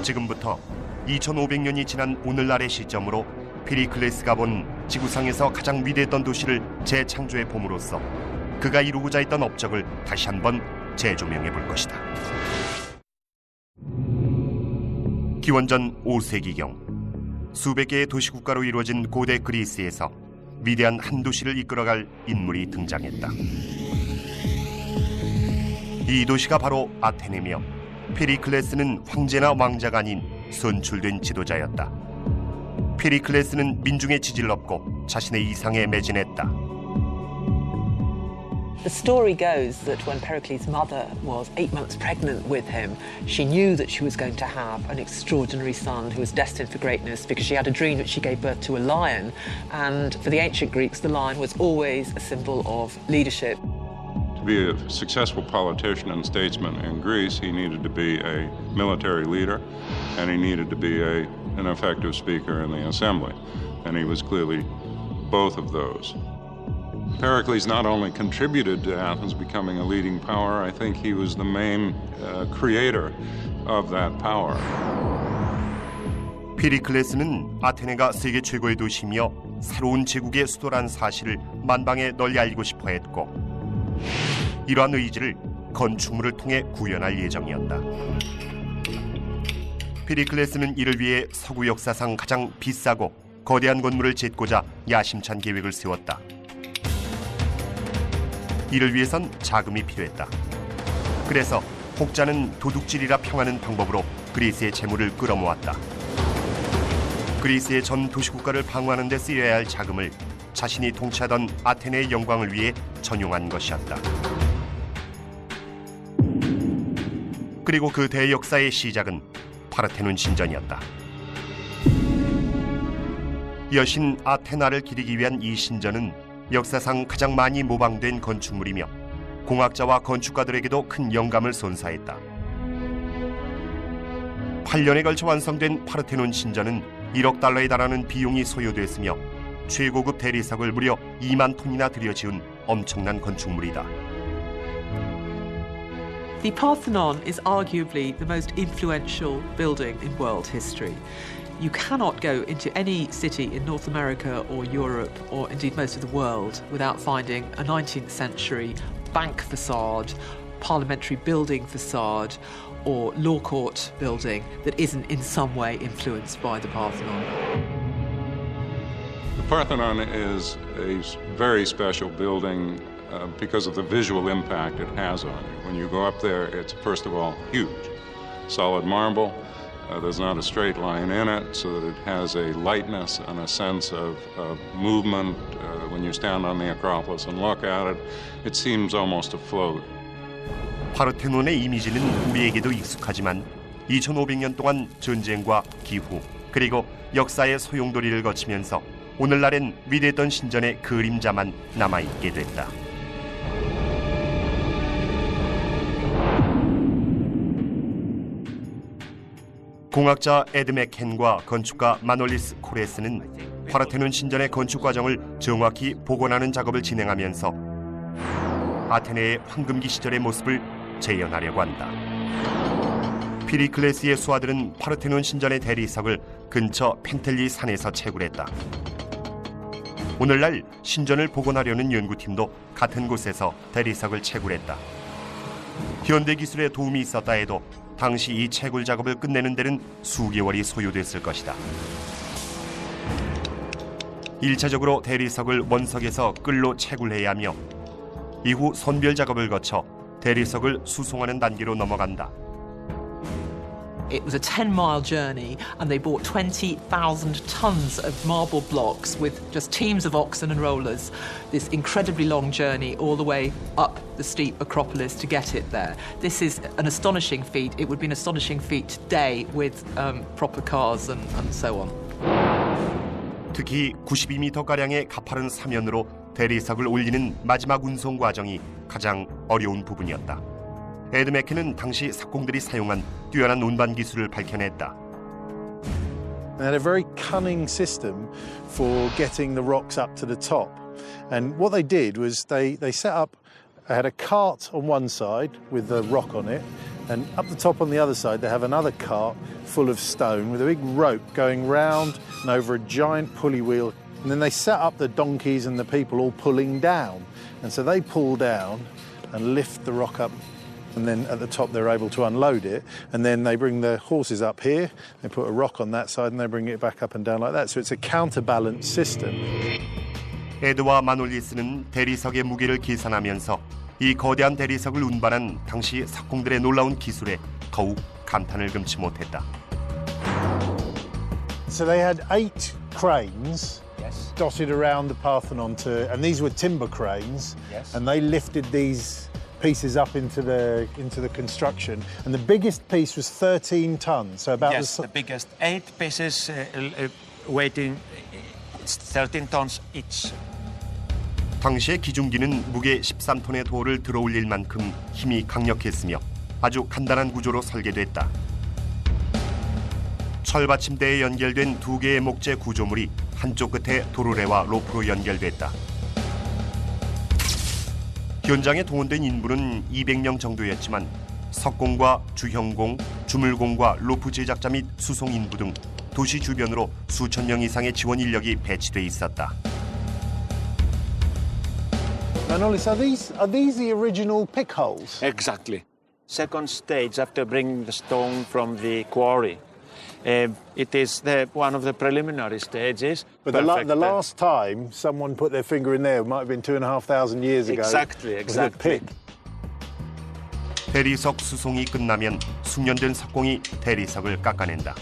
지금부터 2500년이 지난 오늘날의 시점으로 피리클레스가 본 지구상에서 가장 위대했던 도시를 재창조해 봄으로써 그가 이루고자 했던 업적을 다시 한번 재조명해 볼 것이다. 기원전 5세기경 수백 개의 도시국가로 이루어진 고대 그리스에서 위대한 한 도시를 이끌어갈 인물이 등장했다. 이 도시가 바로 아테네며 피리클레스는 황제나 왕자가 아닌 선출된 지도자였다. 피리클레스는 민중의 지지를 얻고 자신의 이상에 매진했다. The story goes that when Pericles' mother was 8 months pregnant with him, she knew that she was going to have an extraordinary son who was destined for greatness because she had a dream that she gave birth to a lion. And for the ancient Greeks, the lion was always a symbol of leadership. To be a successful politician and statesman in Greece, he needed to be a military leader, and he needed to be an effective speaker in the assembly. And he was clearly both of those. Pericles not only contributed to Athens becoming a leading power, I think he was the main creator of that power. 피리클레스는 아테네가 세계 최고의 도시며 새로운 제국의 수도란 사실을 만방에 널리 알리고 싶어 했고, 이러한 의지를 건축물을 통해 구현할 예정이었다. 피리클레스는 이를 위해 서구 역사상 가장 비싸고 거대한 건물을 짓고자 야심찬 계획을 세웠다. 이를 위해선 자금이 필요했다. 그래서 혹자는 도둑질이라 평하는 방법으로 그리스의 재물을 끌어모았다. 그리스의 전 도시국가를 방어하는 데 쓰여야 할 자금을 자신이 통치하던 아테네의 영광을 위해 전용한 것이었다. 그리고 그 대역사의 시작은 파르테논 신전이었다. 여신 아테나를 기리기 위한 이 신전은 역사상 가장 많이 모방된 건축물이며 공학자와 건축가들에게도 큰 영감을 선사했다. 8년에 걸쳐 완성된 파르테논 신전은 1억 달러에 달하는 비용이 소요됐으며 최고급 대리석을 무려 2만 톤이나 들여 지은 엄청난 건축물이다. The Parthenon is arguably the most influential building in world history. You cannot go into any city in North America or Europe, or indeed most of the world, without finding a 19th century bank facade, parliamentary building facade, or law court building that isn't in some way influenced by the Parthenon. The Parthenon is a very special building because of the visual impact it has on you. When you go up there, it's first of all huge. Solid marble, there's not a straight line in it, so that it has a lightness and a sense of movement. When you stand on the Acropolis and look at it, it seems almost to float. 파르테논의 이미지는 우리에게도 익숙하지만 2500년 동안 전쟁과 기후 그리고 역사의 소용돌이를 거치면서 오늘날엔 위대했던 신전의 그림자만 남아있게 됐다. 공학자 에드 맥켄과 건축가 마놀리스 코레스는 파르테논 신전의 건축 과정을 정확히 복원하는 작업을 진행하면서 아테네의 황금기 시절의 모습을 재현하려고 한다. 피리클레스의 수하들은 파르테논 신전의 대리석을 근처 펜텔리 산에서 채굴했다. 오늘날 신전을 복원하려는 연구팀도 같은 곳에서 대리석을 채굴했다. 현대 기술의 도움이 있었다 해도 당시 이 채굴 작업을 끝내는 데는 수개월이 소요됐을 것이다. 1차적으로 대리석을 원석에서 끌로 채굴해야 하며 이후 선별 작업을 거쳐 대리석을 수송하는 단계로 넘어간다. It was a 10-mile journey, and they bought 20,000 tons of marble blocks with just teams of oxen and rollers. This incredibly long journey all the way up the steep Acropolis to get it there. This is an astonishing feat. It would be an astonishing feat today with proper cars and so on. 특히 92m가량의 가파른 사면으로 대리석을 올리는 마지막 운송 과정이 가장 어려운 부분이었다. 에드 맥켄은 당시 석공들이 사용한 뛰어난 운반 기술을 밝혀냈다. They had a very cunning system for getting the rocks up to the top. And what they did was they set up, they had a cart on one side with the rock on it, And up the top on the other side, they have another cart full of stone with a big rope going round and over a giant pulley wheel. And then they set up the donkeys and the people all pulling down. And so they pull down and lift the rock up. And then at the top, they're able to unload it. And then they bring the horses up here, they put a rock on that side, and they bring it back up and down like that. So it's a counterbalance system. 에드와 마놀리스는 대리석의 무게를 계산하면서 이 거대한 대리석을 운반한 당시 석공들의 놀라운 기술에 더욱 감탄을 금치 못했다. So they had 8 cranes Yes. dotted around the Parthenon, and these were timber cranes, Yes. and they lifted these pieces up into the construction. And the biggest piece was 13 tons, so about Yes, the biggest 8 pieces weighing 13 tons each. 당시의 기중기는 무게 13톤의 돌을 들어올릴 만큼 힘이 강력했으며 아주 간단한 구조로 설계됐다. 철받침대에 연결된 2개의 목재 구조물이 한쪽 끝에 도르래와 로프로 연결됐다. 현장에 동원된 인부는 200명 정도였지만 석공과 주형공, 주물공과 로프 제작자 및 수송 인부 등 도시 주변으로 수천 명 이상의 지원 인력이 배치돼 있었다. Manolis, are these the original pick holes? Exactly. Second stage after bringing the stone from the quarry. It is one of the preliminary stages. But the last time someone put their finger in there might have been 2,500 years ago. Exactly. With a pick. 대리석 수송이 끝나면 숙련된 석공이 대리석을 깎아낸다.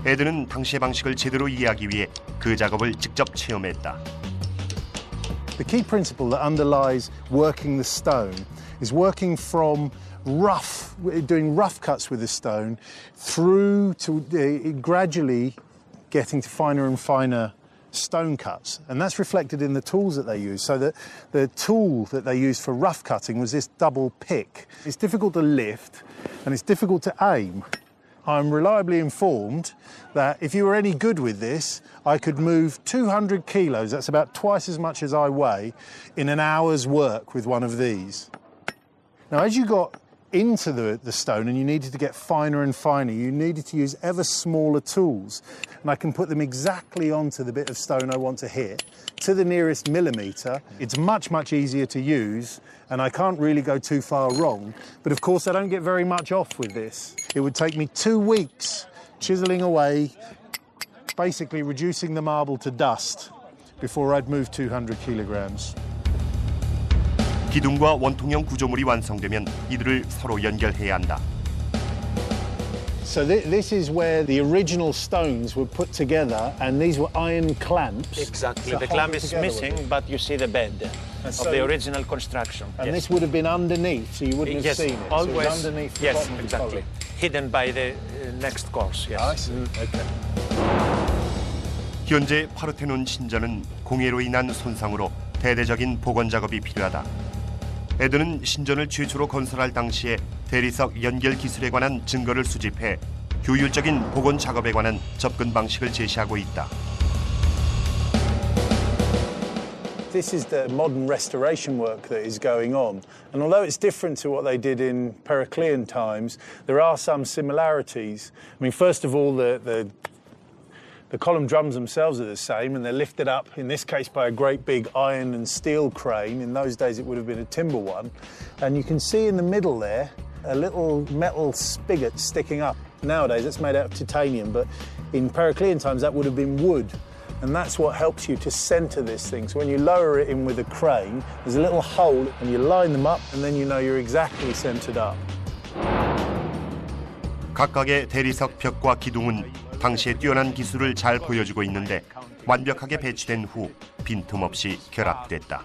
에드는 당시의 방식을 제대로 이해하기 위해 그 작업을 직접 체험했다. The key principle that underlies working the stone is working from doing rough cuts with the stone through to gradually getting to finer and finer stone cuts. And that's reflected in the tools that they use. So that the tool that they used for rough cutting was this double pick. It's difficult to lift and it's difficult to aim. I'm reliably informed that if you were any good with this, I could move 200 kilos, that's about twice as much as I weigh, in an hour's work with one of these. Now, as you got into the stone and you needed to get finer and finer, you needed to use ever smaller tools. And I can put them exactly onto the bit of stone I want to hit, to the nearest millimetre. It's much, much easier to use, and I can't really go too far wrong. But of course, I don't get very much off with this. It would take me 2 weeks chiselling away, basically reducing the marble to dust before I'd move 200 kilograms. 기둥과 원통형 구조물이 완성되면 이들을 서로 연결해야 한다. So this is where the original stones were put together, and these were iron clamps. Exactly. to The hold clamp it is together, missing, wasn't it? but you see the bed of so- the original construction. And Yes. this would have been underneath, so you wouldn't have Yes, seen it. So always. it was underneath the Yes, bottom of the exactly. column. Hidden by the next course. Yes. I see. Okay. 현재 파르테논 신전은 공해로 인한 손상으로 대대적인 복원 작업이 필요하다. 에드는 신전을 최초로 건설할 당시에 대리석 연결 기술에 관한 증거를 수집해 효율적인 복원 작업에 관한 접근 방식을 제시하고 있다. This is the modern restoration work that is going on. And although it's different to what they did in Periclean times, there are some similarities. I mean, first of all, the column drums themselves are the same, and they're lifted up, in this case, by a great big iron and steel crane. In those days, it would have been a timber one. And you can see in the middle there a little metal spigot sticking up. Nowadays, it's made out of titanium, but in Periclean times, that would have been wood. And that's what helps you to centre this thing. So when you lower it in with a crane, there's a little hole, and you line them up, and then you know you're exactly centred up. 각각의 대리석 벽과 기둥은 당시의 뛰어난 기술을 잘 보여주고 있는데 완벽하게 배치된 후 빈틈없이 결합됐다.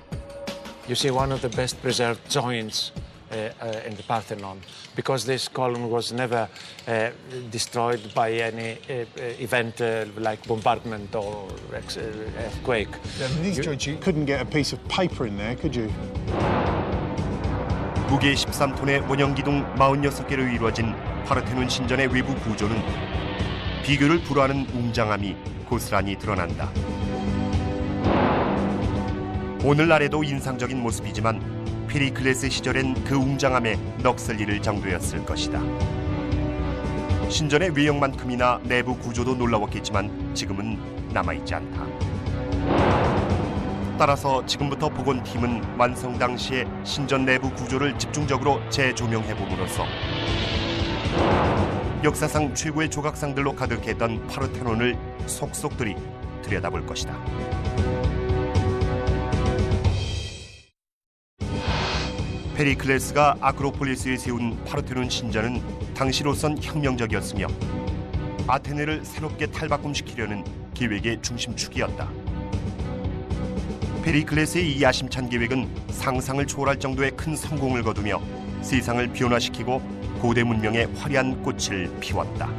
You see one of the best preserved joints in the Parthenon, because this column was never destroyed by any event like bombardment or earthquake. These joints, you couldn't get a piece of paper in there, could you? 무게 13톤의 원형 기둥 46개로 이루어진 파르테논 신전의 외부 구조는 비교를 불허하는 웅장함이 고스란히 드러난다. 오늘날에도 인상적인 모습이지만 페리클레스 시절엔 그 웅장함에 넋을 잃을 정도였을 것이다. 신전의 외형만큼이나 내부 구조도 놀라웠겠지만 지금은 남아있지 않다. 따라서 지금부터 복원팀은 완성 당시의 신전 내부 구조를 집중적으로 재조명해봄으로써 역사상 최고의 조각상들로 가득했던 파르테논을 속속들이 들여다볼 것이다. 페리클레스가 아크로폴리스에 세운 파르테논 신전은 당시로선 혁명적이었으며 아테네를 새롭게 탈바꿈시키려는 계획의 중심축이었다. 페리클레스의 이 야심찬 계획은 상상을 초월할 정도의 큰 성공을 거두며 세상을 변화시키고 고대 문명의 화려한 꽃을 피웠다.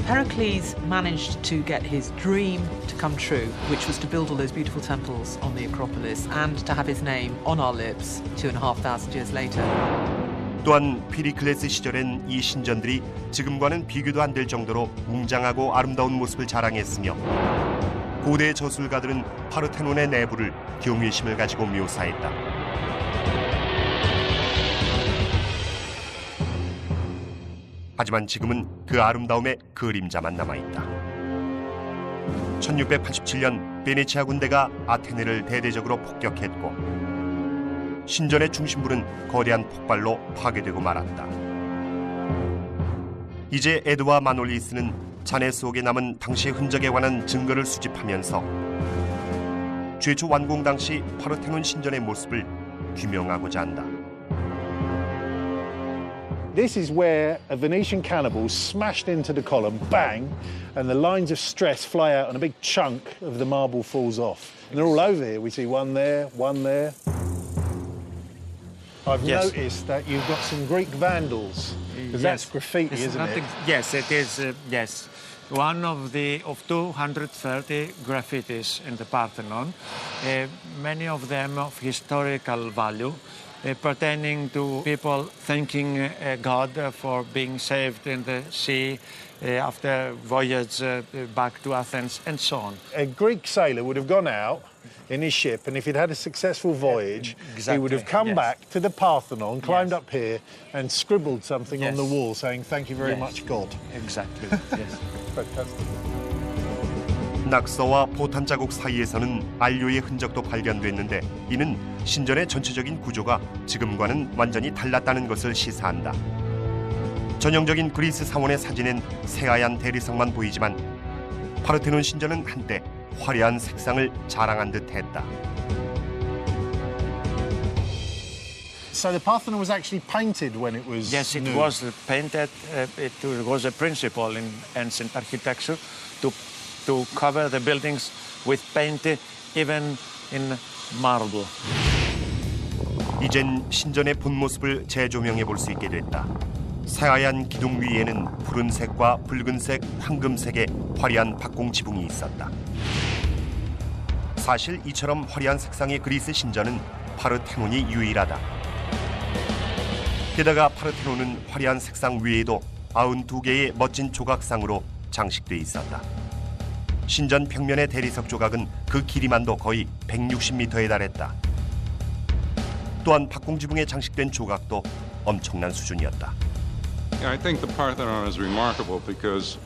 Pericles managed to get his dream to come true, which was to build all those beautiful temples on the Acropolis and to have his name on our lips 2,500 years later. 또한 페리클레스 시절엔 이 신전들이 지금과는 비교도 안 될 정도로 웅장하고 아름다운 모습을 자랑했으며 고대 저술가들은 파르테논의 내부를 경외심을 가지고 묘사했다. 하지만 지금은 그 아름다움의 그림자만 남아있다. 1687년 베네치아 군대가 아테네를 대대적으로 폭격했고 신전의 중심부는 거대한 폭발로 파괴되고 말았다. 이제 에드와 마놀리스는 잔해 속에 남은 당시의 흔적에 관한 증거를 수집하면서 최초 완공 당시 파르테논 신전의 모습을 규명하고자 한다. This is where a Venetian cannibal smashed into the column, bang, and the lines of stress fly out and a big chunk of the marble falls off. And they're all over here. We see one there, one there. I've noticed that you've got some Greek vandals, because that's graffiti, isn't it? Yes, it is, yes. One of 230 graffitis in the Parthenon, many of them of historical value, pertaining to people thanking God for being saved in the sea after voyage back to Athens and so on. A Greek sailor would have gone out in his ship, and if he'd had a successful voyage, he would have come back to the Parthenon, climbed up here, and scribbled something on the wall saying, "Thank you very much, God." Exactly, yes. Fantastic. 낙서와 포탄 자국 사이에서는 안료의 흔적도 발견됐는데 이는 신전의 전체적인 구조가 지금과는 완전히 달랐다는 것을 시사한다. 전형적인 그리스 사원의 사진엔 새하얀 대리석만 보이지만 파르테논 신전은 한때 화려한 색상을 자랑한 듯했다. So the Parthenon was actually painted when it was Yes, it new. was painted. It was a principle in ancient architecture to cover the buildings with paint, even in marble. 이젠 신전의 본 모습을 재조명해 볼 수 있게 됐다. 새하얀 기둥 위에는 푸른색과 붉은색, 황금색의 화려한 박공 지붕이 있었다. 사실 이처럼 화려한 색상의 그리스 신전은 파르테논이 유일하다. 게다가 파르테논은 화려한 색상 외에도 92개의 멋진 조각상으로 장식돼 있었다. 신전 평면의 대리석 조각은 그 길이만도 거의 160m에 달했다. 또한 박공 지붕에 장식된 조각도 엄청난 수준이었다. I think the Parthenon is remarkable because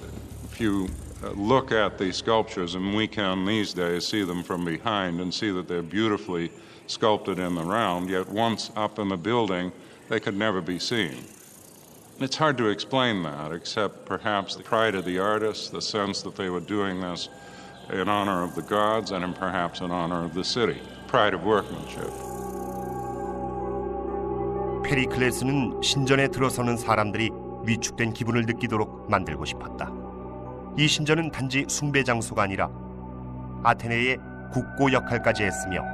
if you look at the sculptures, and we can these days see them from behind and see that they're beautifully sculpted in the round, yet once up in the building, they could never be seen. It's hard to explain that, except perhaps the pride of the artists, the sense that they were doing this in honor of the gods and perhaps in honor of the city. Pride of workmanship. 페리클레스는 신전에 들어서는 사람들이 위축된 기분을 느끼도록 만들고 싶었다. 이 신전은 단지 숭배 장소가 아니라 아테네의 국고 역할까지 했으며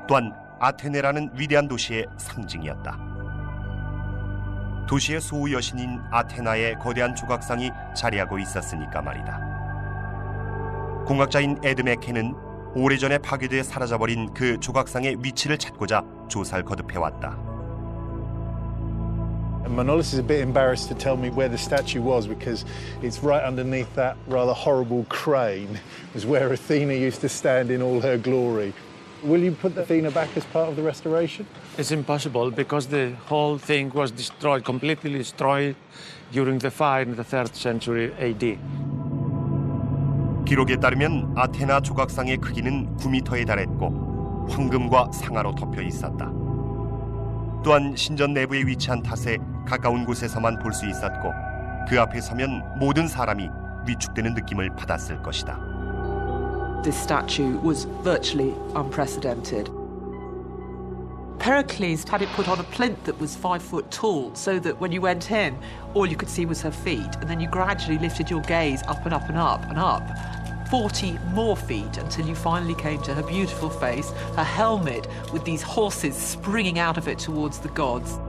또한 아테네라는 위대한 도시의 상징이었다. 도시의 소우 여신인 아테나의 거대한 조각상이 자리하고 있었으니까 말이다. 공학자인 에드 맥켄은 오래전에 파괴돼 사라져버린 그 조각상의 위치를 찾고자 조사를 거듭해왔다. Manolis is a bit embarrassed to tell me where the statue was because it's right underneath that rather horrible crane. It was where Athena used to stand in all her glory. Will you put the Athena back as part of the restoration? It's impossible because the whole thing was destroyed, completely destroyed during the fire in the 3rd century AD. 기록에 따르면 아테나 조각상의 크기는 9m에 달했고 황금과 상아로 덮여 있었다. 또한 신전 내부에 위치한 탓에 가까운 곳에서만 볼 수 있었고 그 앞에 서면 모든 사람이 위축되는 느낌을 받았을 것이다. This statue was virtually unprecedented. Pericles had it put on a plinth that was 5 foot tall, so that when you went in, all you could see was her feet, and then you gradually lifted your gaze up and up and up and up, 40 more feet until you finally came to her beautiful face, her helmet with these horses springing out of it towards the gods.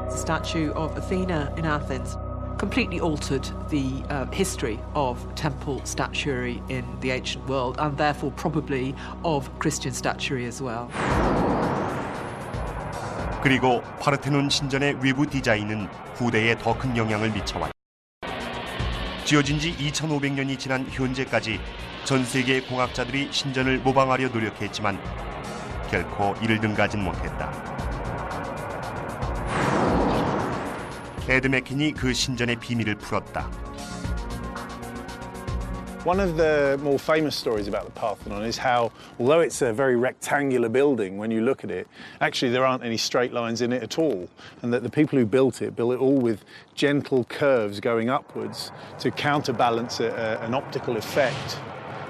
The statue of Athena in Athens completely altered the history of temple statuary in the ancient world, and therefore probably of Christian statuary as well. 그리고 파르테논 신전의 외부 디자인은 후대에 더 큰 영향을 미쳐왔다. 지어진 지 2500년이 지난 현재까지 전 세계 공학자들이 신전을 모방하려 노력했지만 결코 이를 능가하진 못했다. 에드 맥킨이 그 신전의 비밀을 풀었다. One of the more famous stories about the Parthenon is how, although it's a very rectangular building, when you look at it, actually there aren't any straight lines in it at all, and that the people who built it all with gentle curves going upwards to counterbalance an optical effect,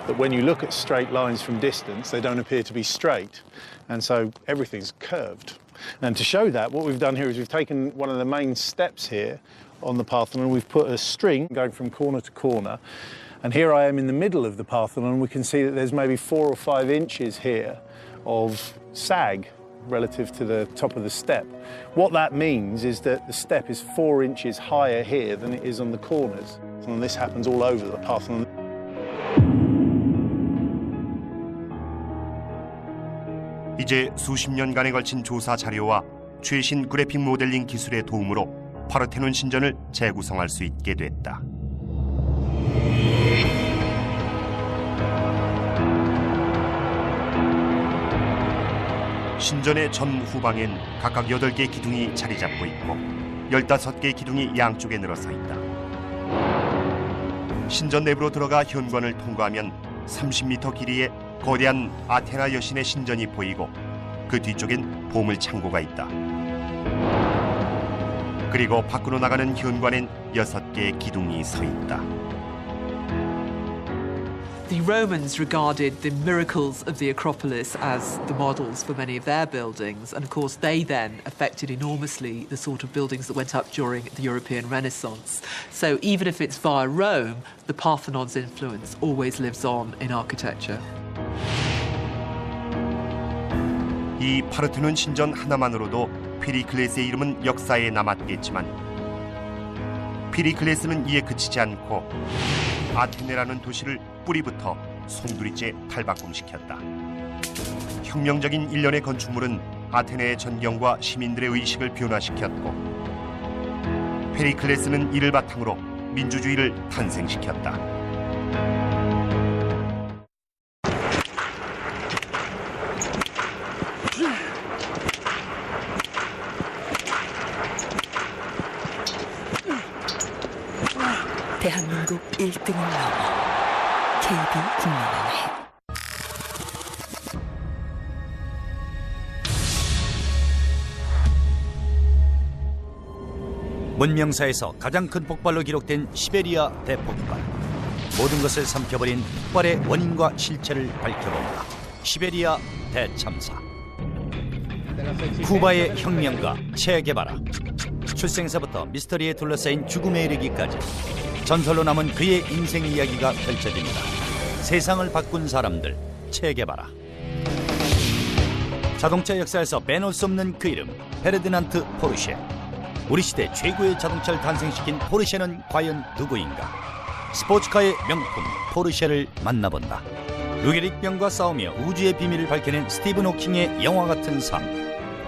that when you look at straight lines from distance, they don't appear to be straight, and so everything's curved. And to show that, what we've done here is we've taken one of the main steps here on the Parthenon, we've put a string going from corner to corner, and here I am in the middle of the Parthenon. We can see that there's maybe 4 or 5 inches here of sag relative to the top of the step. What that means is that the step is 4 inches higher here than it is on the corners. And this happens all over the Parthenon. 이제 수십 년간에 걸친 조사 자료와 최신 그래픽 모델링 기술의 도움으로 파르테논 신전을 재구성할 수 있게 됐다. 신전의 전후방엔 각각 8개의 기둥이 자리 잡고 있고 15개의 기둥이 양쪽에 늘어서 있다. 신전 내부로 들어가 현관을 통과하면 30m 길이의 거대한 아테나 여신의 신전이 보이고 그 뒤쪽엔 보물 창고가 있다. 그리고 밖으로 나가는 현관엔 6개의 기둥이 서 있다. The Romans regarded the miracles of the Acropolis as the models for many of their buildings, and of course they then affected enormously the sort of buildings that went up during the European Renaissance. So even if it's via Rome, the Parthenon's influence always lives on in architecture. 이 파르테논 신전 하나만으로도 피리클레스의 이름은 역사에 남았겠지만 피리클레스는 이에 그치지 않고 아테네라는 도시를 뿌리부터 송두리째 탈바꿈시켰다. 혁명적인 일련의 건축물은 아테네의 전경과 시민들의 의식을 변화시켰고 페리클레스는 이를 바탕으로 민주주의를 탄생시켰다. 대한민국 1등을 넘어 KB 국민은행. 문명사에서 가장 큰 폭발로 기록된 시베리아 대폭발. 모든 것을 삼켜버린 폭발의 원인과 실체를 밝혀본다. 시베리아 대참사. 쿠바의 혁명가 체 게바라. 출생에서부터 미스터리에 둘러싸인 죽음에 이르기까지 전설로 남은 그의 인생 이야기가 펼쳐집니다. 세상을 바꾼 사람들, 체 게바라. 자동차 역사에서 빼놓을 수 없는 그 이름, 페르디난트 포르쉐. 우리 시대 최고의 자동차를 탄생시킨 포르쉐는 과연 누구인가? 스포츠카의 명품 포르쉐를 만나본다. 루게릭병과 싸우며 우주의 비밀을 밝혀낸 스티븐 호킹의 영화 같은 삶.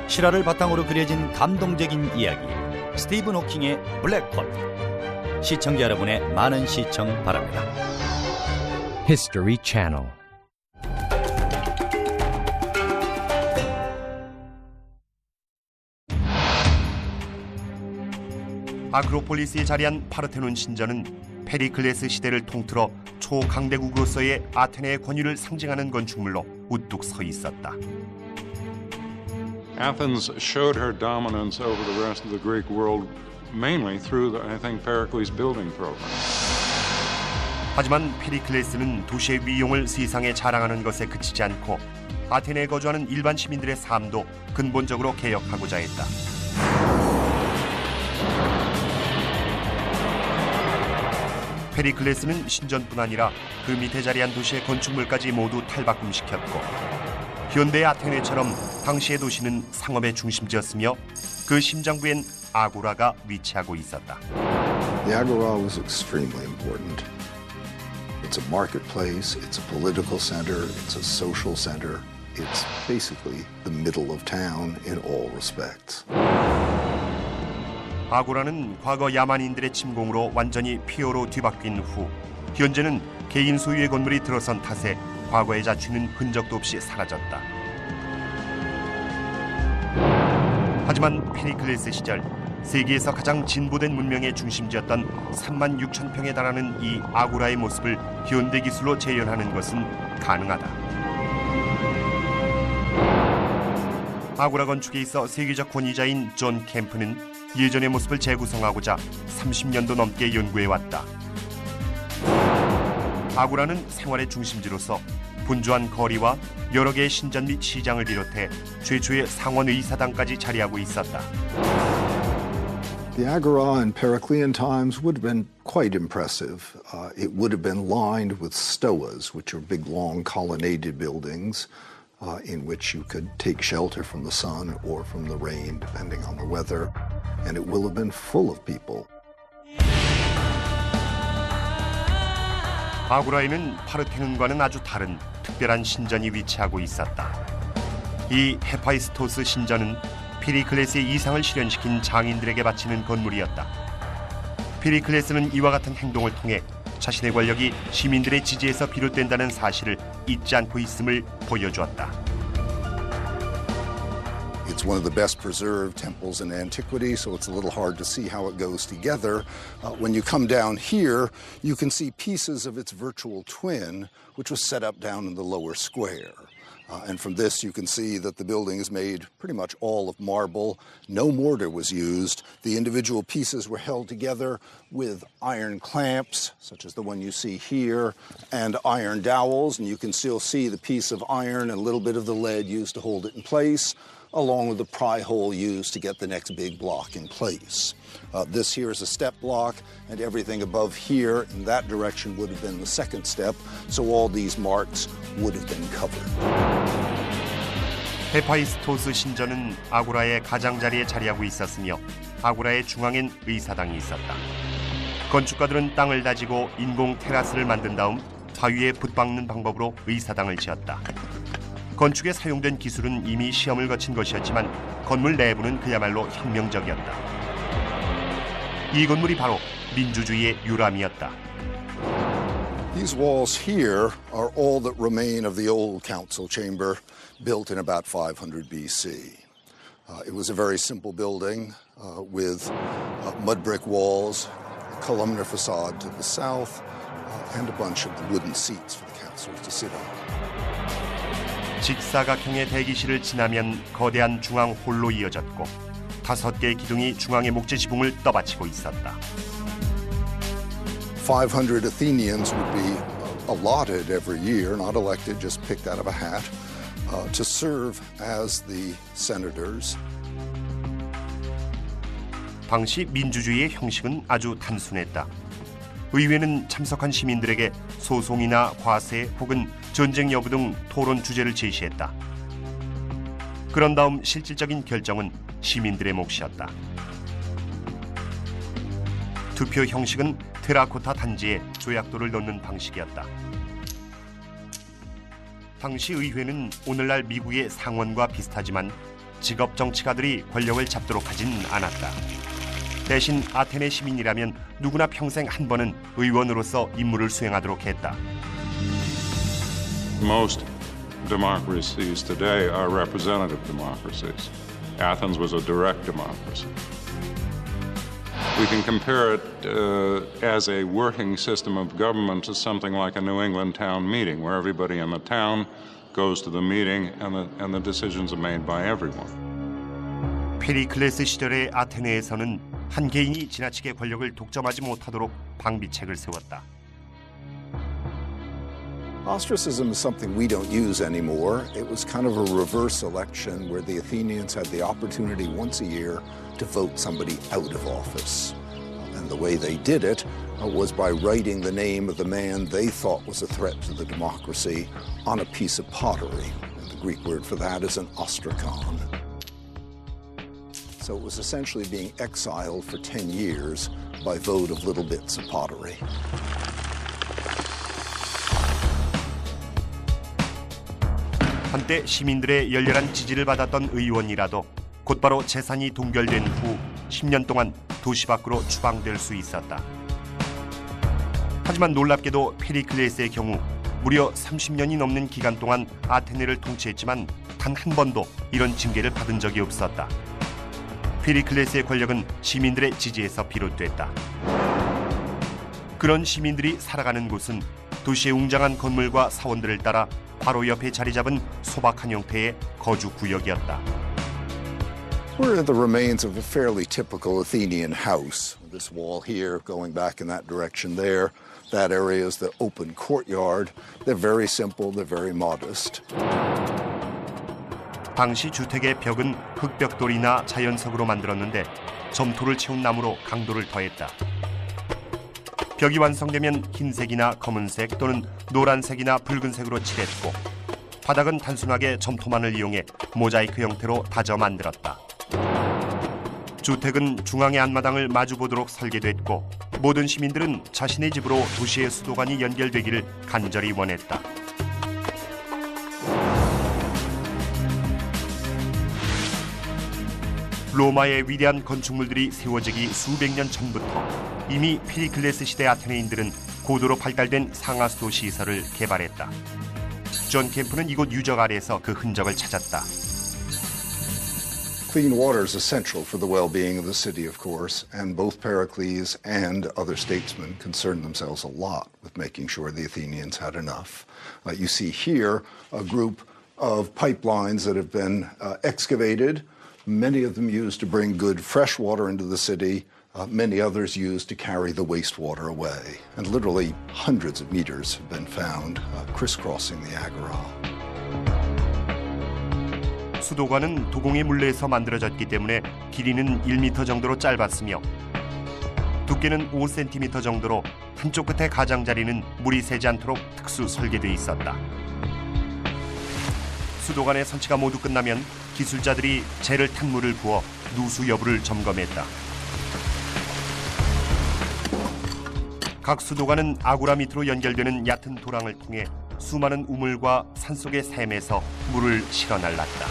실화를 바탕으로 그려진 감동적인 이야기, 스티븐 호킹의 블랙홀. 시청자 여러분의 많은 시청 바랍니다. History Channel. 아크로폴리스에 자리한 파르테논 신전은 페리클레스 시대를 통틀어 초강대국으로서의 아테네의 권위를 상징하는 건축물로 우뚝 서 있었다. Athens showed her dominance over the rest of the Greek world mainly through, I think, Pericles' building program. 하지만 페리클레스는 도시의 위용을 세상에 자랑하는 것에 그치지 않고 아테네에 거주하는 일반 시민들의 삶도 근본적으로 개혁하고자 했다. 페리클레스는 신전뿐 아니라 그 밑에 자리한 도시의 건축물까지 모두 탈바꿈시켰고 현대 아테네처럼 당시의 도시는 상업의 중심지였으며 그 심장부엔 아고라가 위치하고 있었다. The agora was extremely important. It's a marketplace, it's a political center, it's a social center. It's basically the middle of town in all respects. 아고라는 과거 야만인들의 침공으로 완전히 폐허로 뒤바뀐 후 현재는 개인 소유의 건물이 들어선 탓에 과거의 자취는 흔적도 없이 사라졌다. 하지만 페리클레스 시절 세계에서 가장 진보된 문명의 중심지였던 36,000평에 달하는 이 아고라의 모습을 현대 기술로 재현하는 것은 가능하다. 아고라 건축에 있어 세계적 권위자인 존 캠프는 예전의 모습을 재구성하고자 30년도 넘게 연구해왔다. 아고라는 생활의 중심지로서 분주한 거리와 여러 개의 신전 및 시장을 비롯해 최초의 상원의사당까지 자리하고 있었다. The agora in Periclean times would have been quite impressive. It would have been lined with stoas, which are big, long, colonnaded buildings in which you could take shelter from the sun or from the rain, depending on the weather. And it will have been full of people. 아고라에는 파르테논과는 아주 다른 특별한 신전이 위치하고 있었다. 이 헤파이스토스 신전은 페리클레스의 이상을 실현시킨 장인들에게 바치는 건물이었다. 페리클레스는 이와 같은 행동을 통해 자신의 권력이 시민들의 지지에서 비롯된다는 사실을 잊지 않고 있음을 보여주었다. It's one of the best preserved temples in antiquity, so it's a little hard to see how it goes together. When you come down here, you can see pieces of its virtual twin, which was set up down in the lower square. And from this, you can see that the building is made pretty much all of marble. No mortar was used. The individual pieces were held together with iron clamps, such as the one you see here, and iron dowels. And you can still see the piece of iron and a little bit of the lead used to hold it in place, along with the pry hole used to get the next big block in place. This here is a step block, and everything above here in that direction would have been the second step, so all these marks would have been covered. 헤파이스토스 신전은 아고라의 가장자리에 자리하고 있었으며 아고라의 중앙엔 의사당이 있었다. 건축가들은 땅을 다지고 인공 테라스를 만든 다음 바위에 붙박는 방법으로 의사당을 지었다. 건축에 사용된 기술은 이미 시험을 거친 것이었지만 건물 내부는 그야말로 혁명적이었다. 이 건물이 바로 민주주의의 유람이었다. These walls here are all that remain of the old council chamber built in about 500 BC. It was a very simple building with mud brick walls, a columnar facade to the south, and a bunch of wooden seats for the councillors to sit on. 직사각형의 대기실을 지나면 거대한 중앙 홀로 이어졌고 5개의 기둥이 중앙의 목재 지붕을 떠받치고 있었다. 500 Athenians would be allotted every year, not elected, just picked out of a hat, to serve as the senators. 당시 민주주의의 형식은 아주 단순했다. 의회는 참석한 시민들에게 소송이나 과세 혹은 전쟁 여부 등 토론 주제를 제시했다. 그런 다음 실질적인 결정은 시민들의 몫이었다. 투표 형식은 테라코타 단지에 조약돌을 넣는 방식이었다. 당시 의회는 오늘날 미국의 상원과 비슷하지만 직업 정치가들이 권력을 잡도록 하진 않았다. 대신 아테네 시민이라면 누구나 평생 한 번은 의원으로서 임무를 수행하도록 했다. Most democracies today are representative democracies. Athens was a direct democracy. We can compare it as a working system of government to something like a New England town meeting, where everybody in the town goes to the meeting and the decisions are made by everyone. 페리클레스 시절의 아테네에서는 한 개인이 지나치게 권력을 독점하지 못하도록 방비책을 세웠다. Ostracism is something we don't use anymore. It was kind of a reverse election where the Athenians had the opportunity once a year to vote somebody out of office. And the way they did it was by writing the name of the man they thought was a threat to the democracy on a piece of pottery. And the Greek word for that is an ostracon. So it was essentially being exiled for 10 years by vote of little bits of pottery. 한때 시민들의 열렬한 지지를 받았던 의원이라도 곧바로 재산이 동결된 후 10년 동안 도시 밖으로 추방될 수 있었다. 하지만 놀랍게도 페리클레스의 경우 무려 30년이 넘는 기간 동안 아테네를 통치했지만 단 한 번도 이런 징계를 받은 적이 없었다. 페리클레스의 권력은 시민들의 지지에서 비롯됐다. 그런 시민들이 살아가는 곳은 도시의 웅장한 건물과 사원들을 따라 바로 옆에 자리 잡은 소박한 형태의 거주 구역이었다. We're at the remains of a fairly typical Athenian house. This wall here going back in that direction there. That area is the open courtyard. They're very simple, they're very modest. 당시 주택의 벽은 흙벽돌이나 자연석으로 만들었는데 점토를 채운 나무로 강도를 더했다. 벽이 완성되면 흰색이나 검은색 또는 노란색이나 붉은색으로 칠했고 바닥은 단순하게 점토만을 이용해 모자이크 형태로 다져 만들었다. 주택은 중앙의 앞마당을 마주보도록 설계됐고 모든 시민들은 자신의 집으로 도시의 수도관이 연결되기를 간절히 원했다. 로마의 위대한 건축물들이 세워지기 수백 년 전부터 이미 페리클레스 시대 아테네인들은 고도로 발달된 상하수도 시설을 개발했다. 존 캠프는 이곳 유적 아래에서 그 흔적을 찾았다. Clean water is essential for the well-being of the city, of course, and both Pericles and other statesmen concerned themselves a lot with making sure the Athenians had enough. You see here a group of pipelines that have been excavated, many of them used to bring good fresh water into the city, many others used to carry the wastewater away. And literally hundreds of meters have been found crisscrossing the Agora. 수도관은 도공의 물레에서 만들어졌기 때문에 길이는 1m 정도로 짧았으며 두께는 5cm 정도로 한쪽 끝에 가장자리는 물이 새지 않도록 특수 설계돼 있었다. 수도관의 선치가 모두 끝나면 기술자들이 재를 탄 물을 부어 누수 여부를 점검했다. 각 수도관은 아고라 밑으로 연결되는 얕은 도랑을 통해 수많은 우물과 산속의 샘에서 물을 실어 날랐다.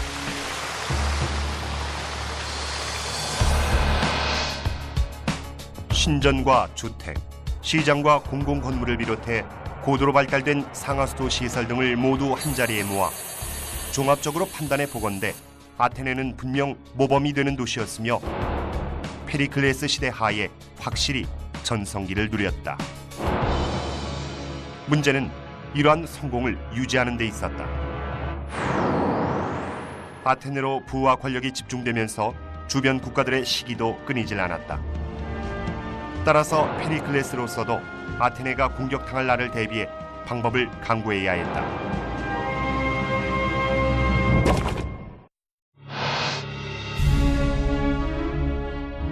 신전과 주택, 시장과 공공건물을 비롯해 고도로 발달된 상하수도 시설 등을 모두 한자리에 모아 종합적으로 판단해 보건대 아테네는 분명 모범이 되는 도시였으며 페리클레스 시대 하에 확실히 전성기를 누렸다. 문제는 이러한 성공을 유지하는 데 있었다. 아테네로 부와 권력이 집중되면서 주변 국가들의 시기도 끊이질 않았다. 따라서 페리클레스로서도 아테네가 공격당할 날을 대비해 방법을 강구해야 했다.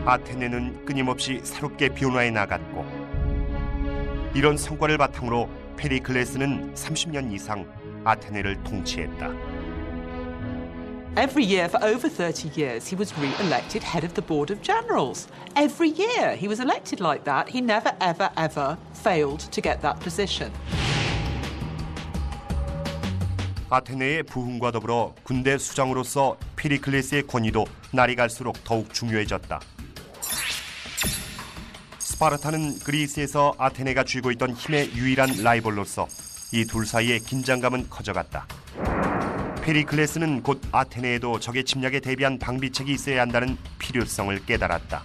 아테네는 끊임없이 새롭게 변화해 나갔고 이런 성과를 바탕으로 페리클레스는 30년 이상 아테네를 통치했다. Every year for over 30 years, he was re-elected head of the Board of Generals. Every year he was elected like that. He never, ever, ever failed to get that position. 아테네의 부흥과 더불어 군대 수장으로서 페리클레스의 권위도 날이 갈수록 더욱 중요해졌다. 스파르타는 그리스에서 아테네가 쥐고 있던 힘의 유일한 라이벌로서 이 둘 사이의 긴장감은 커져갔다. 페리클레스는 곧 아테네에도 적의 침략에 대비한 방비책이 있어야 한다는 필요성을 깨달았다.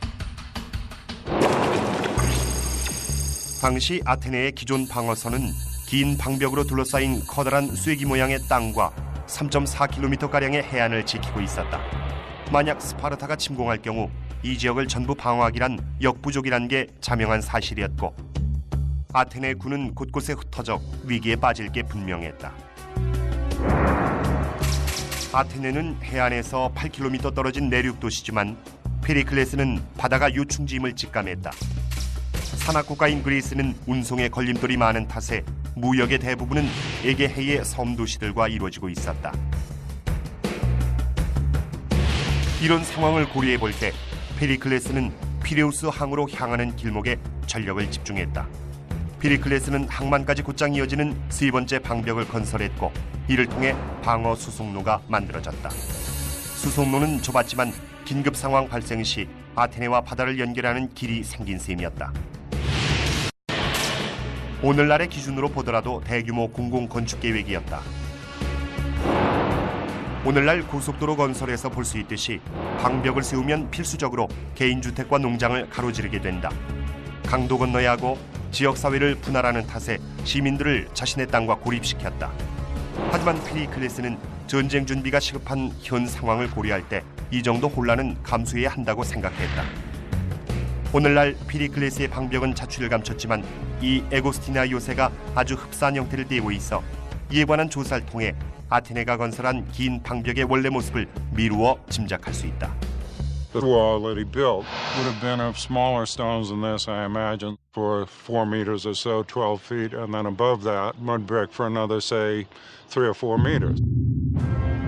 당시 아테네의 기존 방어선은 긴 방벽으로 둘러싸인 커다란 쐐기 모양의 땅과 3.4km가량의 해안을 지키고 있었다. 만약 스파르타가 침공할 경우 이 지역을 전부 방어하기란 역부족이란 게 자명한 사실이었고 아테네 군은 곳곳에 흩어져 위기에 빠질 게 분명했다. 아테네는 해안에서 8km 떨어진 내륙 도시지만 페리클레스는 바다가 요충지임을 직감했다. 산악국가인 그리스는 운송에 걸림돌이 많은 탓에 무역의 대부분은 에게해의 섬도시들과 이루어지고 있었다. 이런 상황을 고려해 볼 때 페리클레스는 피레우스 항으로 향하는 길목에 전력을 집중했다. 페리클레스는 항만까지 곧장 이어지는 세 번째 방벽을 건설했고 이를 통해 방어 수송로가 만들어졌다. 수송로는 좁았지만 긴급 상황 발생 시 아테네와 바다를 연결하는 길이 생긴 셈이었다. 오늘날의 기준으로 보더라도 대규모 공공건축 계획이었다. 오늘날 고속도로 건설에서 볼 수 있듯이 방벽을 세우면 필수적으로 개인주택과 농장을 가로지르게 된다. 강도 건너야 하고 지역사회를 분할하는 탓에 시민들을 자신의 땅과 고립시켰다. 하지만 페리클레스는 전쟁 준비가 시급한 현 상황을 고려할 때 이 정도 혼란은 감수해야 한다고 생각했다. 오늘날 페리클레스의 방벽은 자취를 감췄지만 이 에고스티나 요새가 아주 흡사한 형태를 띠고 있어 이에 관한 조사를 통해 아테네가 건설한 긴 방벽의 원래 모습을 미루어 짐작할 수 있다. The wall that he built would have been of smaller stones than this, I imagine, for 4 meters or so, 12 feet, and then above that, mud brick for another, say, 3 or 4 meters.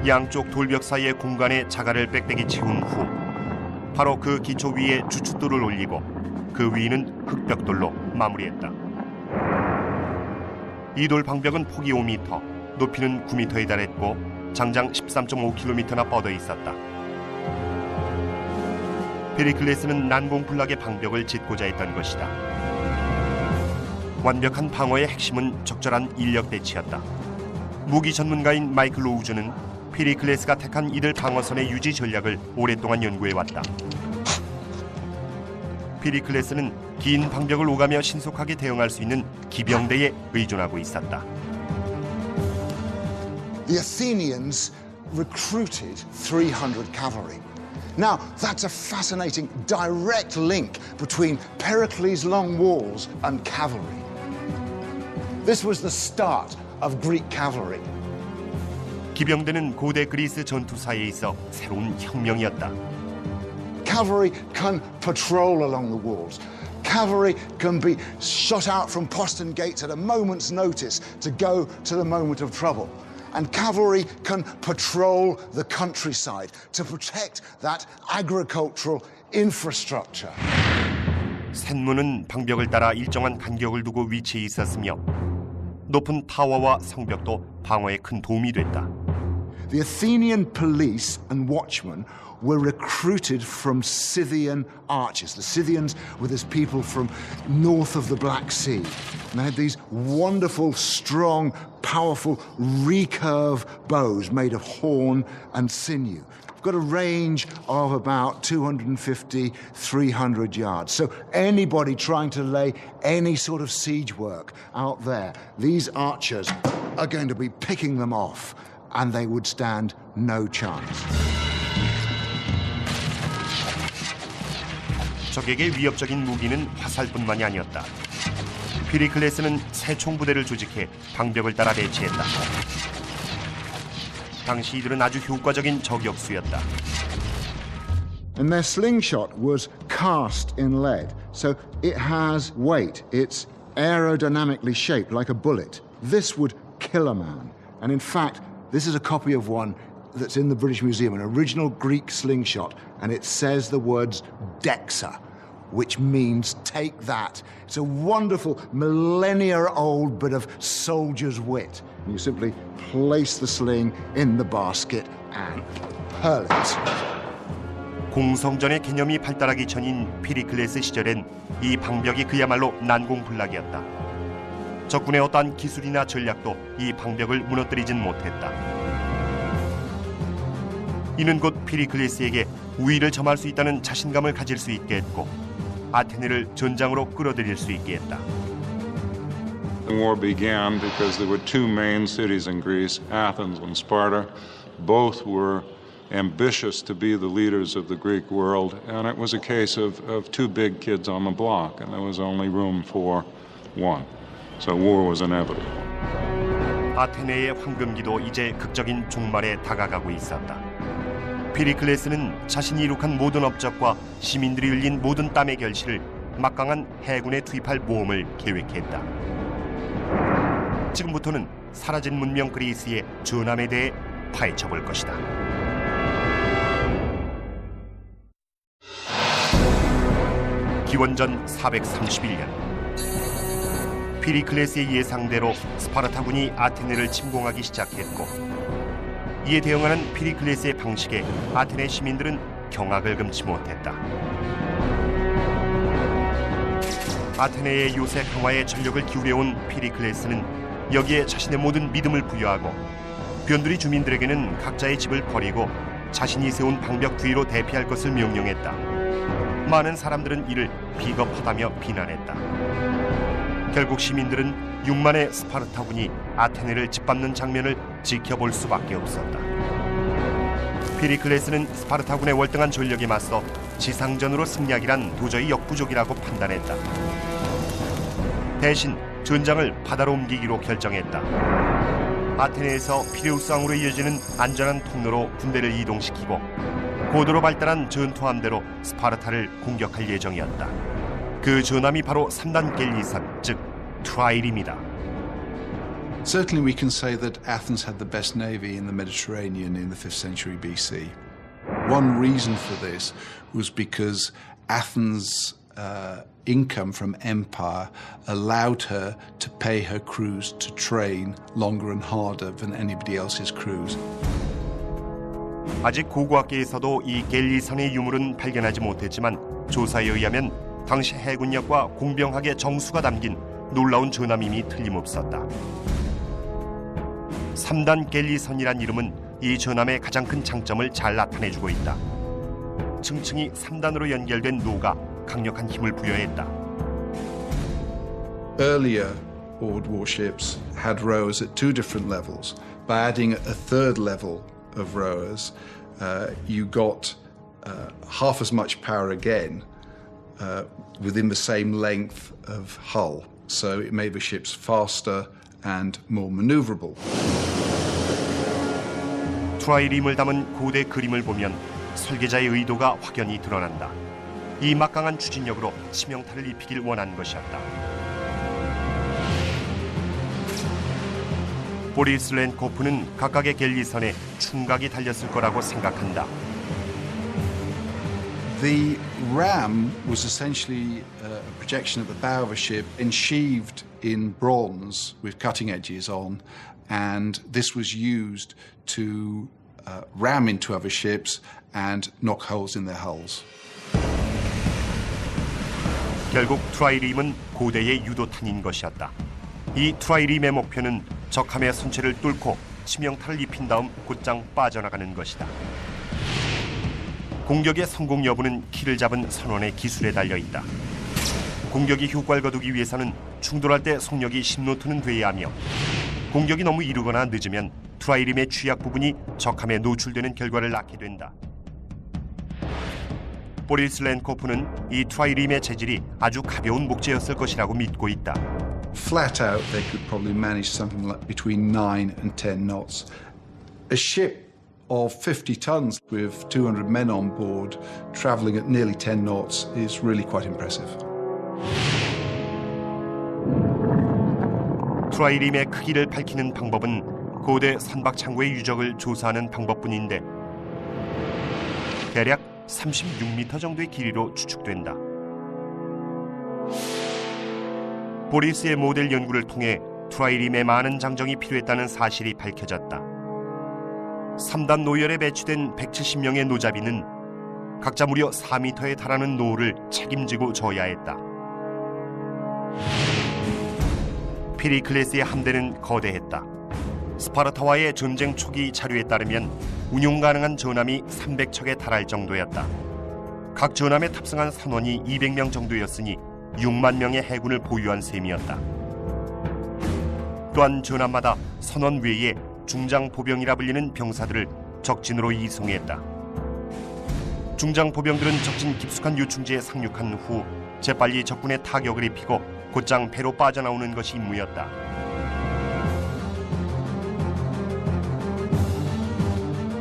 양쪽 돌벽 사이의 공간에 자갈을 빽빽이 채운 후 바로 그 기초 위에 주춧돌을 올리고 그 위는 흙벽돌로 마무리했다. 이 돌 방벽은 폭이 5m, 높이는 9m에 달했고 장장 13.5km나 뻗어 있었다. 페리클레스는 난공불락의 방벽을 짓고자 했던 것이다. 완벽한 방어의 핵심은 적절한 인력 배치였다. 무기 전문가인 마이클 로우즈는 페리클레스가 택한 이들 방어선의 유지 전략을 오랫동안 연구해왔다. 페리클레스는 긴 방벽을 오가며 신속하게 대응할 수 있는 기병대에 의존하고 있었다. The Athenians recruited 300 cavalry. Now, that's a fascinating direct link between Pericles' long walls and cavalry. This was the start of Greek cavalry. 기병대는 고대 그리스 전투사에 있어 새로운 혁명이었다. Cavalry can patrol along the walls. Cavalry can be shot out from postern gates at a moment's notice to go to the moment of trouble. And cavalry can patrol the countryside to protect that agricultural infrastructure. 샘문은 방벽을 따라 일정한 간격을 두고 위치해 있었으며 높은 타워와 성벽도 방어에 큰 도움이 됐다. The Athenian police and watchmen were recruited from Scythian archers. The Scythians were this people from north of the Black Sea. And they had these wonderful, strong, powerful, recurve bows made of horn and sinew. Got a range of about 250, 300 yards. So anybody trying to lay any sort of siege work out there, these archers are going to be picking them off, and they would stand no chance. 적에게 위협적인 무기는 화살뿐만이 아니었다. 페리클레스는 새 총부대를 조직해 방벽을 따라 배치했다. 당시 이들은 아주 효과적인 저격수였다. And their slingshot was cast in lead, so it has weight. It's aerodynamically shaped like a bullet. This would kill a man. And in fact, this is a copy of one that's in the British Museum, an original Greek slingshot, and it says the words Dexa, which means take that. It's a wonderful millennia-old bit of soldier's wit. You simply place the sling in the basket and hurl it. 공성전의 개념이 발달하기 전인 페리클레스 시절엔 이 방벽이 그야말로 난공불락이었다. 적군의 어떠한 기술이나 전략도 이 방벽을 무너뜨리진 못했다. 이는 곧 피리클레스에게 우위를 점할 수 있다는 자신감을 가질 수 있게 했고 아테네를 전장으로 끌어들일 수 있게 했다. The war began because there were two main cities in Greece, Athens and Sparta. Both were ambitious to be the leaders of the Greek world, and it was a case of two big kids on the block, and there was only room for one. So war was inevitable. 아테네의 황금기도 이제 극적인 종말에 다가가고 있었다. 피리클레스는 자신이 이룩한 모든 업적과 시민들이 흘린 모든 땀의 결실을 막강한 해군에 투입할 모험을 계획했다. 지금부터는 사라진 문명 그리스의 전함에 대해 파헤쳐볼 것이다. 기원전 431년 피리클레스의 예상대로 스파르타군이 아테네를 침공하기 시작했고 이에 대응하는 피리클레스의 방식에 아테네 시민들은 경악을 금치 못했다. 아테네의 요새 강화에 전력을 기울여온 피리클레스는 여기에 자신의 모든 믿음을 부여하고 변두리 주민들에게는 각자의 집을 버리고 자신이 세운 방벽 뒤로 대피할 것을 명령했다. 많은 사람들은 이를 비겁하다며 비난했다. 결국 시민들은 6만의 스파르타군이 아테네를 짓밟는 장면을 지켜볼 수밖에 없었다. 피리클레스는 스파르타군의 월등한 전력에 맞서 지상전으로 승리하기란 도저히 역부족이라고 판단했다. 대신 전장을 바다로 옮기기로 결정했다. 아테네에서 피레우스항으로 이어지는 안전한 통로로 군대를 이동시키고 고도로 발달한 전투함대로 스파르타를 공격할 예정이었다. 그 전함이 바로 3단 갤리선, 즉 트라이림이다. Certainly we can say that Athens had the best navy in the Mediterranean in the 5th century BC. One reason for this was because Athens' income from empire allowed her to pay her crews to train longer and harder than anybody else's crews. 아직 고고학계에서도 이 갤리선의 유물은 발견하지 못했지만 조사에 의하면 당시 해군력과 공병학의 정수가 담긴 놀라운 전함임이 틀림없었다. 3단 갤리선이란 이름은 이 전함의 가장 큰 장점을 잘 나타내주고 있다. 층층이 3단으로 연결된 노가 강력한 힘을 부여했다. Earlier board warships had rowers at two different levels. By adding a third level of rowers, you got half as much power again within the same length of hull. So it made the ships faster and more maneuverable. 트라이림을 담은 고대 그림을 보면 설계자의 의도가 확연히 드러난다. 이 막강한 추진력으로 치명타를 입히길 원한 것이었다. 보리스 렌코프는 각각의 갤리선에 충각이 달렸을 거라고 생각한다. The ram was essentially a projection at the bow of a ship ensheathed in bronze with cutting edges on, and this was used to ram into other ships and knock holes in their hulls. 결국 트라이림은 고대의 유도탄인 것이었다. 이 트라이림의 목표는 적함의 선체를 뚫고 치명타를 입힌 다음 곧장 빠져나가는 것이다. 공격의 성공 여부는 키를 잡은 선원의 기술에 달려있다. 공격이 효과를 거두기 위해서는 충돌할 때 속력이 10노트는 돼야 하며 공격이 너무 이르거나 늦으면 트라이림의 취약 부분이 적함에 노출되는 결과를 낳게 된다. 보리스 렌코프는 이 트라이림의 재질이 아주 가벼운 목재였을 것이라고 믿고 있다. Flat out, they could probably manage something like between 9 and 10 knots. A ship of 50 tons with 200 men on board traveling at nearly 10 knots is really quite impressive. 트라이림의 크기를 밝히는 방법은 고대 선박창고의 유적을 조사하는 방법뿐인데 대략 36m 정도의 길이로 추측된다. 보리스의 모델 연구를 통해 트라이림에 많은 장정이 필요했다는 사실이 밝혀졌다. 3단 노열에 배치된 170명의 노자비는 각자 무려 4m에 달하는 노를 책임지고 져야 했다. 피리클레스의 함대는 거대했다. 스파르타와의 전쟁 초기 자료에 따르면 운용 가능한 전함이 300척에 달할 정도였다. 각 전함에 탑승한 선원이 200명 정도였으니 6만 명의 해군을 보유한 셈이었다. 또한 전함마다 선원 외에 중장 보병이라 불리는 병사들을 적진으로 이송했다. 중장 보병들은 적진 깊숙한 요충지에 상륙한 후 재빨리 적군의 타격을 입히고 곧장 배로 빠져나오는 것이 임무였다.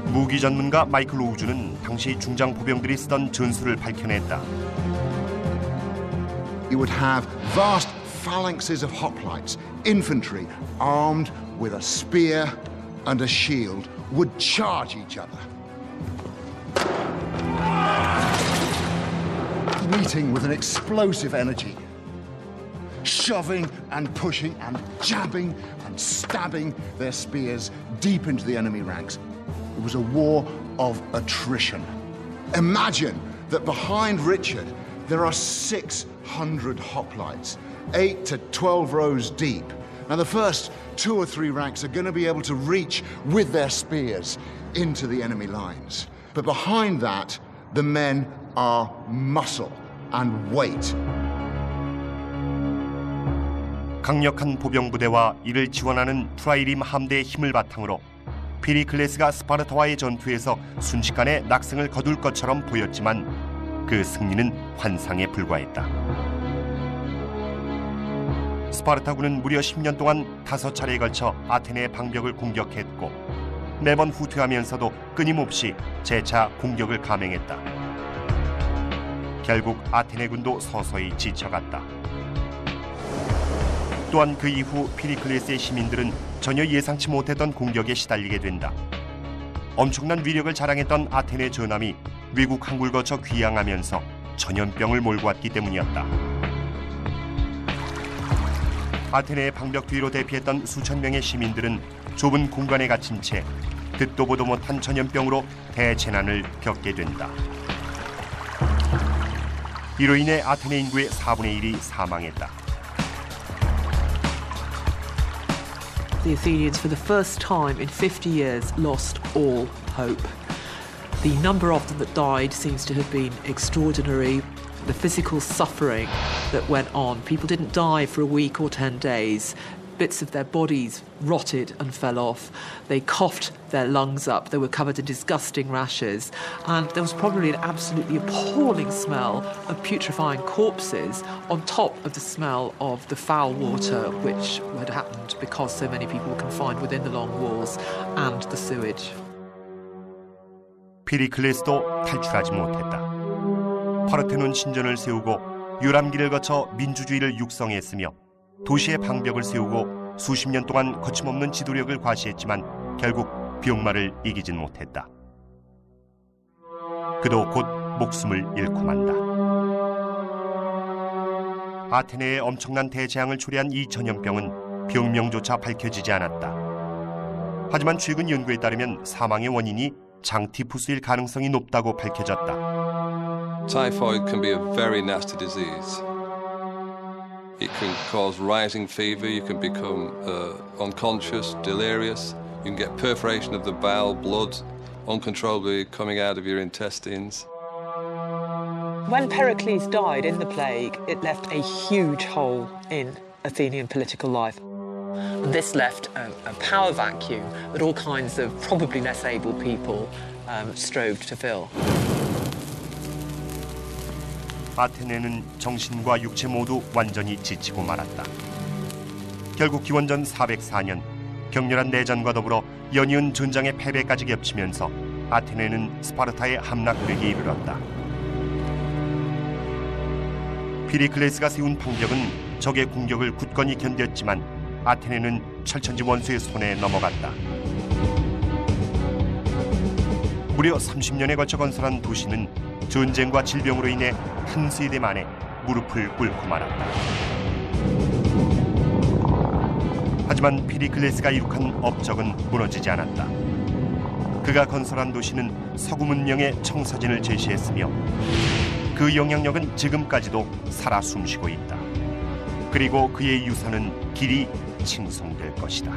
무기 전문가 마이클 로우즈는 당시 중장 보병들이 쓰던 전술을 밝혀냈다. You would have vast phalanxes of hoplites, infantry armed with a spear and a shield would charge each other, meeting with an explosive energy, shoving and pushing and jabbing and stabbing their spears deep into the enemy ranks. It was a war of attrition. Imagine that behind Richard there are 600 hoplites, 8 to 12 rows deep. Now the first 2 or 3 ranks are going to be able to reach with their spears into the enemy lines. But behind that, the men are muscle and weight. 강력한 보병 부대와 이를 지원하는 프라이림 함대의 힘을 바탕으로 피리클레스가 스파르타와의 전투에서 순식간에 낙승을 거둘 것처럼 보였지만 그 승리는 환상에 불과했다. 스파르타군은 무려 10년 동안 5차례에 걸쳐 아테네의 방벽을 공격했고 매번 후퇴하면서도 끊임없이 재차 공격을 감행했다. 결국 아테네군도 서서히 지쳐갔다. 또한 그 이후 피리클레스의 시민들은 전혀 예상치 못했던 공격에 시달리게 된다. 엄청난 위력을 자랑했던 아테네 전함이 외국 항구를 거쳐 귀향하면서 전염병을 몰고 왔기 때문이었다. 아테네의 방벽 뒤로 대피했던 수천 명의 시민들은 좁은 공간에 갇힌 채 듣도 보도 못한 전염병으로 대재난을 겪게 된다. 이로 인해 아테네 인구의 4분의 1이 사망했다. The Athenians, for the first time in 50 years, lost all hope. The number of them that died seems to have been extraordinary. The physical suffering that went on. People didn't die for a week or 10 days. Bits of their bodies rotted and fell off. They coughed their lungs up. They were covered in disgusting rashes. And there was probably an absolutely appalling smell of putrefying corpses on top of the smell of the foul water which had happened because so many people were confined within the long walls and the sewage. 피리클레스도 탈출하지 못했다. 파르테논 신전을 세우고 유람기를 거쳐 민주주의를 육성했으며 도시의 방벽을 세우고 수십 년 동안 거침없는 지도력을 과시했지만 결국 병마를 이기진 못했다. 그도 곧 목숨을 잃고 만다. 아테네에 엄청난 대재앙을 초래한 이 전염병은 병명조차 밝혀지지 않았다. 하지만 최근 연구에 따르면 사망의 원인이 장티푸스일 가능성이 높다고 밝혀졌다. Typhoid can be a very nasty disease. It can cause rising fever, you can become unconscious, delirious, you can get perforation of the bowel, blood uncontrollably coming out of your intestines. When Pericles died in the plague, it left a huge hole in Athenian political life. And this left a power vacuum that all kinds of probably less able people strove to fill. 아테네는 정신과 육체 모두 완전히 지치고 말았다. 결국 기원전 404년 격렬한 내전과 더불어 연이은 전장의 패배까지 겹치면서 아테네는 스파르타의 함락되기에 이르렀다. 피리클레스가 세운 방벽은 적의 공격을 굳건히 견뎠지만 아테네는 철천지 원수의 손에 넘어갔다. 무려 30년에 걸쳐 건설한 도시는 전쟁과 질병으로 인해 한 세대 만에 무릎을 꿇고 말았다. 하지만 피리클레스가 이룩한 업적은 무너지지 않았다. 그가 건설한 도시는 서구 문명의 청사진을 제시했으며 그 영향력은 지금까지도 살아 숨쉬고 있다. 그리고 그의 유산은 길이 칭송될 것이다.